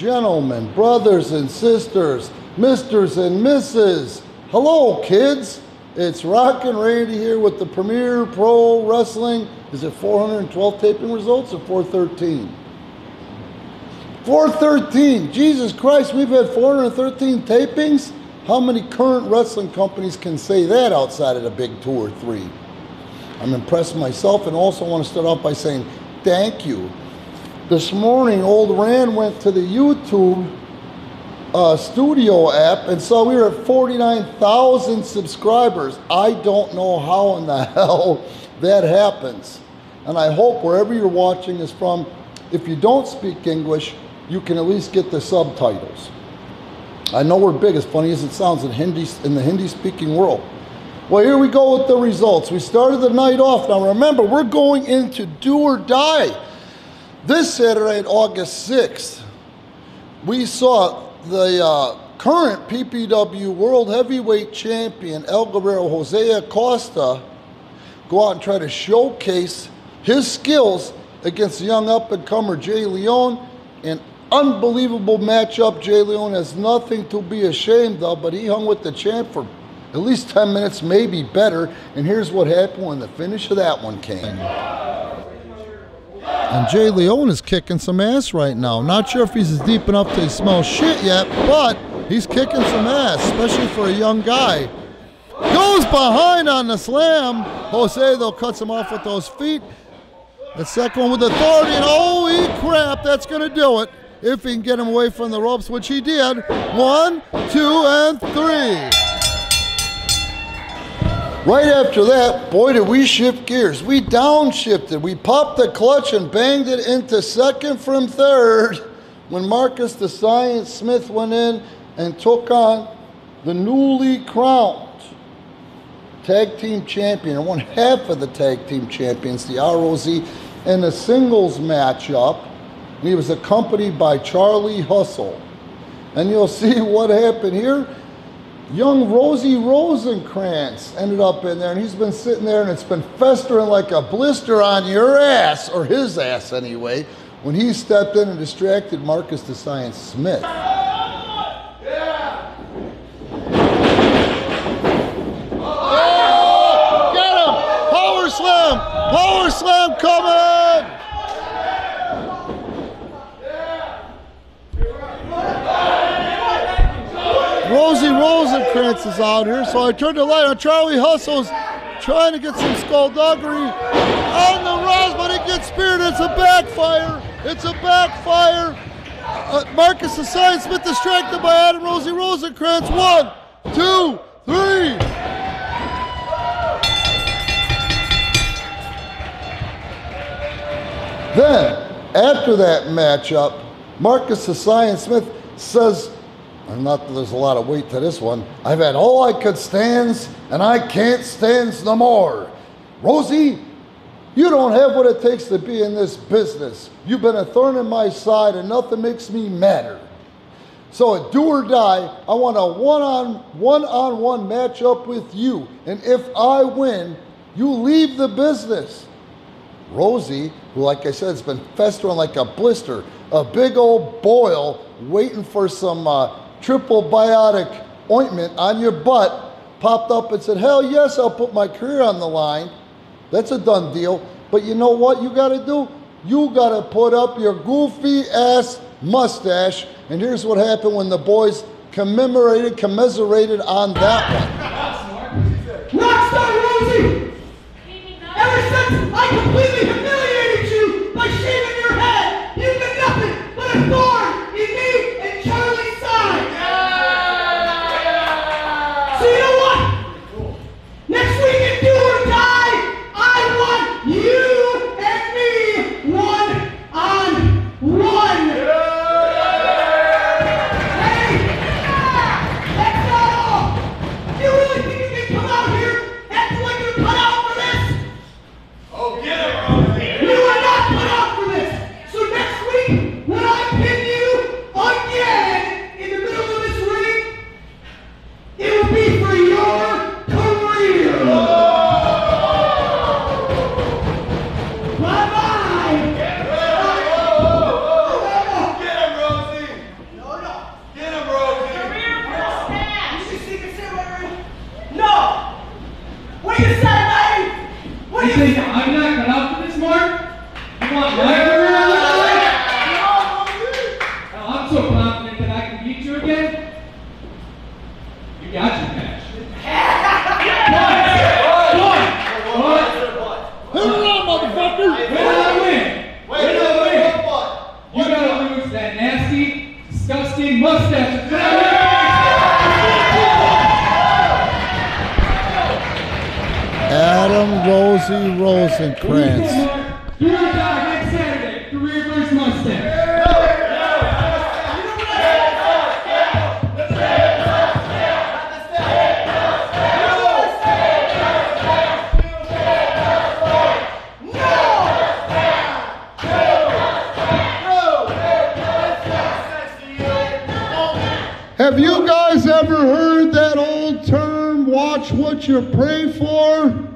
gentlemen, brothers and sisters, misters and misses. Hello, kids. It's Rockin' Randy here with the Premier Pro Wrestling. Is it 412 taping results or 413? 413. Jesus Christ, we've had 413 tapings? How many current wrestling companies can say that outside of the big 2 or 3? I'm impressed myself, and also want to start off by saying thank you. This morning, old Rand went to the YouTube studio app and saw we were at 49,000 subscribers. I don't know how in the hell that happens. And I hope wherever you're watching this from, if you don't speak English, you can at least get the subtitles. I know we're big, as funny as it sounds, in the Hindi-speaking world. Well, here we go with the results. We started the night off. Now remember, we're going into do or die. This Saturday, August 6th, we saw the current PPW World Heavyweight Champion, El Guerrero Jose Acosta, go out and try to showcase his skills against the young up-and-comer Jay Leon. An unbelievable matchup. Jay Leon has nothing to be ashamed of, but he hung with the champ for at least 10 minutes, maybe better. And here's what happened when the finish of that one came. And Jay Leon is kicking some ass right now. Not sure if he's deep enough to smell shit yet, but he's kicking some ass, especially for a young guy. Goes behind on the slam. Jose, though, cuts him off with those feet. The second one with authority, and holy crap, that's going to do it. If he can get him away from the ropes, which he did. 1, 2, and 3. Right after that, boy, did we shift gears. We downshifted. We popped the clutch and banged it into second from third when Marcus the Science Smith went in and took on the newly crowned tag team champion, and one half of the tag team champions, the Rosie, in a singles matchup. And he was accompanied by Charlie Hustle. And you'll see what happened here. Young Rosie Rosenkrantz ended up in there, and he's been sitting there, and it's been festering like a blister on your ass, or his ass anyway, when he stepped in and distracted Marcus the Science Smith. Yeah. Oh, get him! Power slam! Power slam coming! Rosie Rosenkrantz is out here, so I turned the light on. Charlie Hustle's trying to get some skullduggery on the Ross, but it gets speared. It's a backfire. It's a backfire. Marcus the Science Smith distracted by Adam Rosie Rosenkrantz. 1, 2, 3. Then, after that matchup, Marcus the Science Smith says, and not that there's a lot of weight to this one, I've had all I could stands, and I can't stands no more. Rosie, you don't have what it takes to be in this business. You've been a thorn in my side, and nothing makes me madder. So at do or die, I want a one-on-one matchup with you. And if I win, you leave the business. Rosie, who, like I said, has been festering like a blister, a big old boil, waiting for some triple biotic ointment on your butt, popped up and said, hell yes, I'll put my career on the line. That's a done deal. But you know what you gotta do? You gotta put up your goofy ass mustache. And here's what happened when the boys commiserated on that one. Rockstar Rosie! Ever since I completely humiliated you by shaving your head, you've been nothing but a thorn in me and Charlie's side. So you know what? Next week in Do or Die, I want you and me one-on-one. Hey, that's not all. You really think you can come out here acting like you're cut out for this? Oh, get it, Rosie! do you say, Larry? What do You you think say? I'm not cut out for this, Mark? You want my career on the line? Hell, I'm so confident that I can beat you again. You got your match. Hit it up, motherfucker! When do I win? When do I win? You gotta lose that nasty, disgusting mustache. Adam Rosie Rosencrantz. You or die next Saturday. Career versus mustache. Have you guys ever heard that old term, watch what you pray for?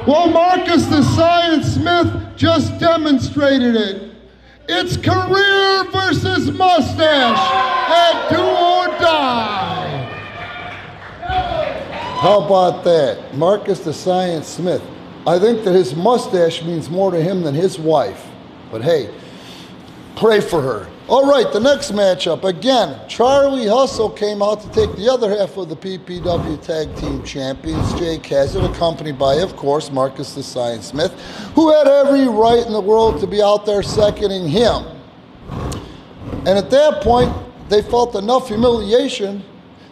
Well, Marcus the Science Smith just demonstrated it. It's career versus mustache at do or die. How about that? Marcus the Science Smith. I think that his mustache means more to him than his wife. But hey, pray for her. All right, the next matchup. Again, Charlie Hustle came out to take the other half of the PPW Tag Team Champions, Jake Hazard, accompanied by, of course, Marcus the Science Smith, who had every right in the world to be out there seconding him. And at that point, they felt enough humiliation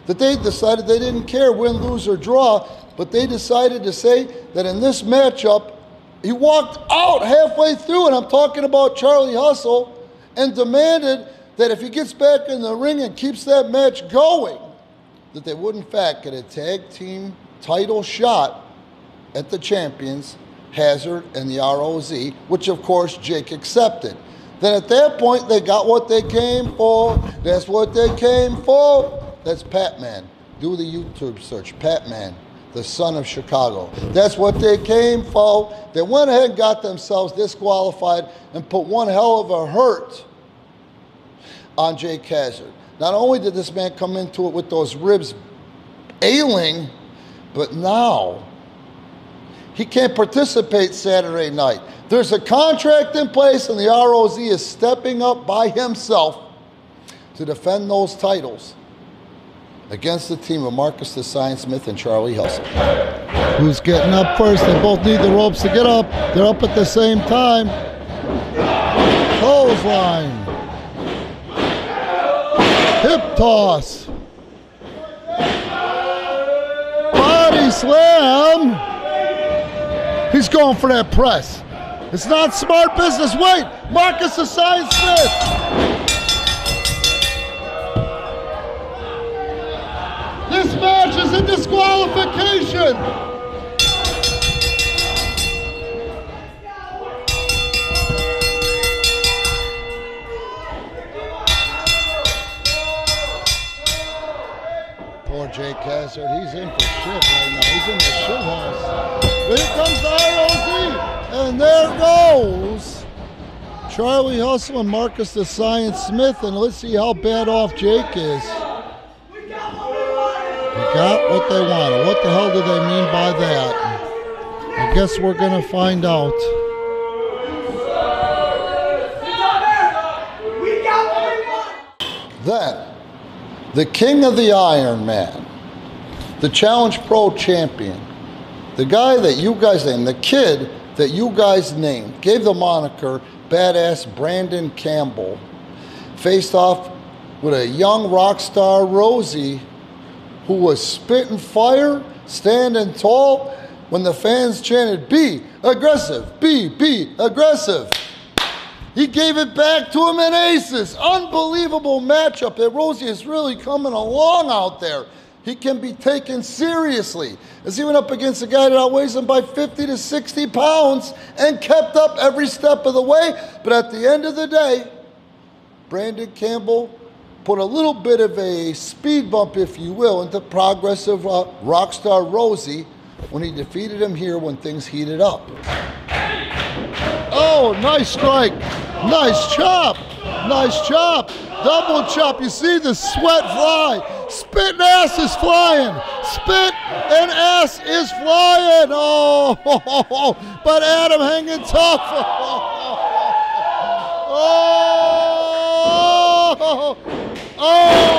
that they decided they didn't care win, lose, or draw, but they decided to say that in this matchup, he walked out halfway through, and I'm talking about Charlie Hustle, and demanded that if he gets back in the ring and keeps that match going, that they would in fact get a tag team title shot at the champions, Hazard and the ROZ, which of course Jake accepted. Then at that point, they got what they came for. That's what they came for. That's Pat-Man. Do the YouTube search, Pat-Man, the son of Chicago. That's what they came for. They went ahead and got themselves disqualified and put one hell of a hurt on Jake Hazard. Not only did this man come into it with those ribs ailing, but now he can't participate Saturday night. There's a contract in place, and the ROZ is stepping up by himself to defend those titles against the team of Marcus the Science Smith and Charlie Hustle. Who's getting up first? They both need the ropes to get up. They're up at the same time. Clothesline. Hip toss. Body slam. He's going for that press. It's not smart business. Wait, Marcus the Science Smith. This match is a disqualification. Poor Jake Hazard, he's in for shit right now. He's in the shit house. Here comes the ROZ, and there goes Charlie Hustle and Marcus the Science Smith, and let's see how bad off Jake is. Got what they wanted. What the hell do they mean by that? I guess we're going to find out. Then, the king of the Iron Man, the Challenge Pro champion, the guy that you guys named, the kid that you guys named, gave the moniker Badass Brandon Campbell, faced off with a young rock star Rosie, who was spitting fire, standing tall, when the fans chanted, "Be aggressive, be aggressive." He gave it back to him in aces. Unbelievable matchup. That Rosie is really coming along out there. He can be taken seriously, as he went up against a guy that outweighs him by 50 to 60 pounds and kept up every step of the way. But at the end of the day, Brandon Campbell put a little bit of a speed bump, if you will, into progressive rock star Rosie when he defeated him here when things heated up. Oh, nice strike. Nice chop. Nice chop. Double chop. You see the sweat fly. Spit and ass is flying. Spit and ass is flying. Oh, but Adam hanging tough. Oh,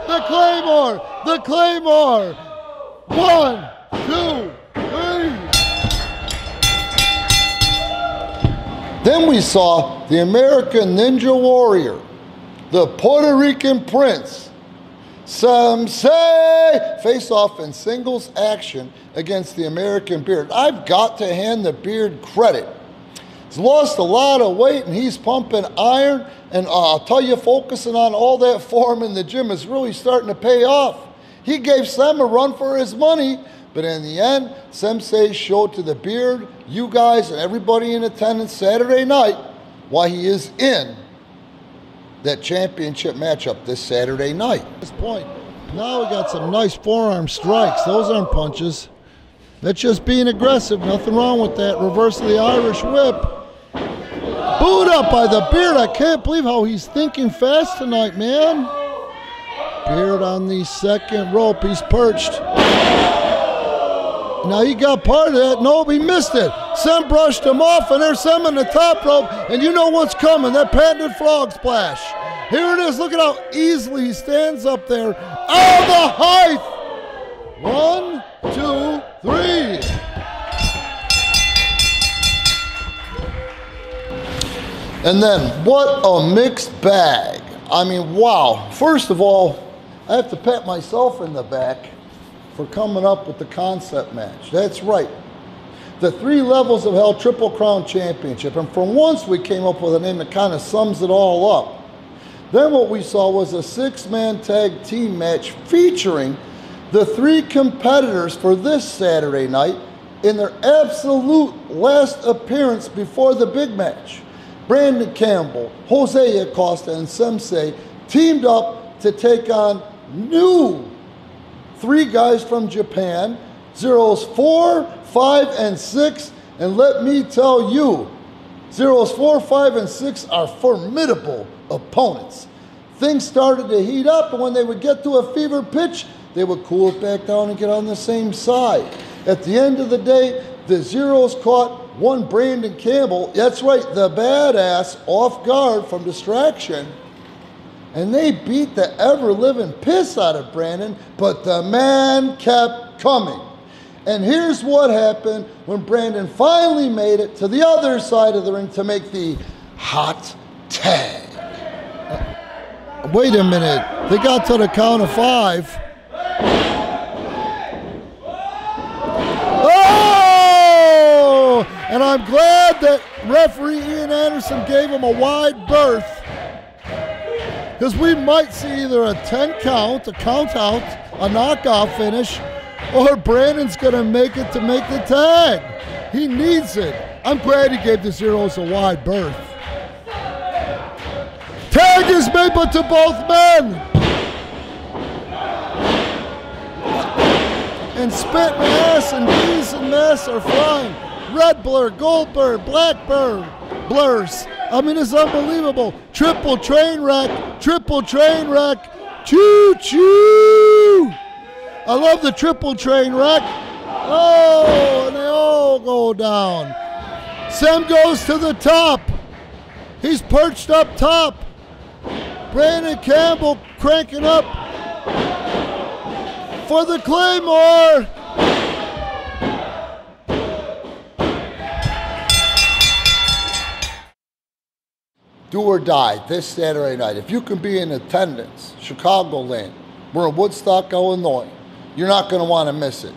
the Claymore, the Claymore. 1, 2, 3. Then we saw the American Ninja Warrior, the Puerto Rican Prince, Sensei, face off in singles action against the American Beard. I've got to hand the Beard credit. He's lost a lot of weight and he's pumping iron. And I'll tell you, focusing on all that form in the gym is really starting to pay off. He gave Sem a run for his money, but in the end, Sensei showed to the Beard, you guys, and everybody in attendance Saturday night why he is in that championship matchup this Saturday night. At this point, now we got some nice forearm strikes. Those aren't punches. That's just being aggressive. Nothing wrong with that. Reverse of the Irish whip. Boot up by the Beard. I can't believe how he's thinking fast tonight, man. Beard on the second rope. He's perched. Now he got part of that. No, he missed it. Sem brushed him off, and there's Sem on the top rope, and you know what's coming, that patented frog splash. Here it is. Look at how easily he stands up there. Oh, the height. 1, 2, 3. And then, what a mixed bag. I mean, wow. First of all, I have to pat myself in the back for coming up with the concept match. That's right. The 3 Levels of Hell Triple Crown Championship. And for once, we came up with a name that kind of sums it all up. Then what we saw was a 6-man tag team match featuring the 3 competitors for this Saturday night in their absolute last appearance before the big match. Brandon Campbell, Jose Acosta, and Sensei teamed up to take on new 3 guys from Japan, zeros 4, 5, and 6. And let me tell you, zeros 4, 5, and 6 are formidable opponents. Things started to heat up, and when they would get to a fever pitch, they would cool it back down and get on the same side. At the end of the day, the zeros caught one Brandon Campbell, that's right, the badass, off guard from distraction. And they beat the ever-living piss out of Brandon, but the man kept coming. And here's what happened when Brandon finally made it to the other side of the ring to make the hot tag. Wait a minute, they got to the count of 5. Oh! And I'm glad that referee Ian Anderson gave him a wide berth, because we might see either a 10 count, a count out, a knockout finish, or Brandon's going to make it to make the tag. He needs it. I'm glad he gave the zeros a wide berth. Tag is made, but to both men. And spit and ass and bees and mess are flying. Red blur, gold blur, black blur, blurs. I mean, it's unbelievable. Triple train wreck, choo choo. I love the triple train wreck. Oh, and they all go down. Sem goes to the top. He's perched up top. Brandon Campbell cranking up for the Claymore. Do or die this Saturday night. If you can be in attendance, Chicagoland, we're in Woodstock, Illinois. You're not going to want to miss it.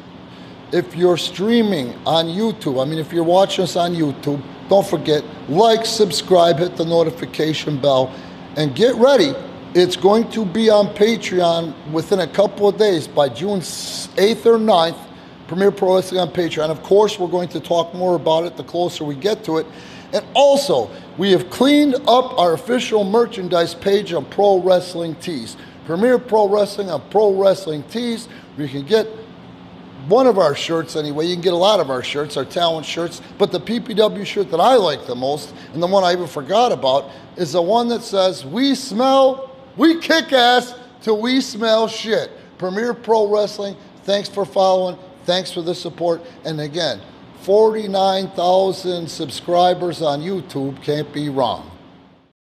If you're streaming on YouTube, I mean, if you're watching us on YouTube, don't forget, like, subscribe, hit the notification bell, and get ready. It's going to be on Patreon within a couple of days. By June 8th or 9th, Premier Pro Wrestling on Patreon. Of course, we're going to talk more about it the closer we get to it. And also, we have cleaned up our official merchandise page on Pro Wrestling Tees. Premier Pro Wrestling on Pro Wrestling Tees, where you can get one of our shirts anyway. You can get a lot of our shirts, our talent shirts, but the PPW shirt that I like the most, and the one I even forgot about, is the one that says, we kick ass till we smell shit. Premier Pro Wrestling, thanks for following, thanks for the support, and again, 49,000 subscribers on YouTube, can't be wrong.